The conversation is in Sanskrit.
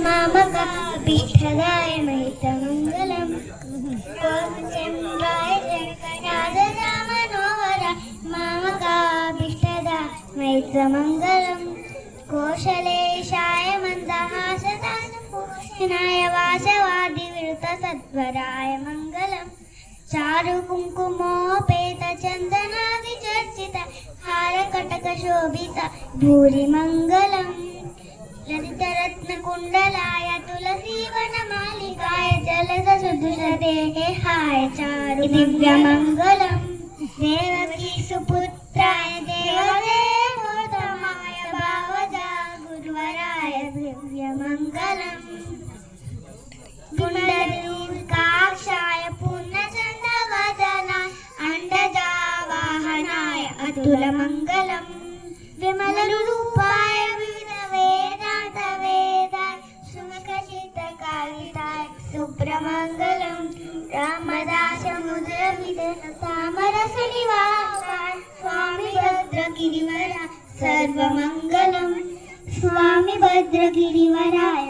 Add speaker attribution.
Speaker 1: मामकाभीष्टदाय महितमङ्गलम् चन्द्राय जगन्नाथरामनोहर मामकाभीष्टदाय महितमङ्गलम् कौशलेशाय मन्दहासदानपूषणाय वासवादिविरुतसत्वराय मङ्गलम् चारुकुङ्कुमोपेत चन्दनादिचर्चित हारकटकशोभित भूरि मङ्गलम् ललितरत्नकुण्डलाय तुलसीवनमालिकाय जलदसुदृशदेहाय चारु दिव्यमङ्गलम् देवकी सुपुत्राय देवदेवोत्तमाय भावजा गुरुवराय दिव्यमङ्गलम् पुण्डरीकाक्षाय पूर्णचन्द्रवदनाय अण्डजावाहनाय अतुलमङ्गलम् विमलरूपाय विविधवेदान्तवेदाय सुमुखचित्तकारिताय सुब्रह्मण्यमङ्गलम् रामदासमुद्रविदतामरसनिवासाय स्वामी भद्रगिरिवराय सर्वमङ्गलम् स्वामी भद्रगिरिवराय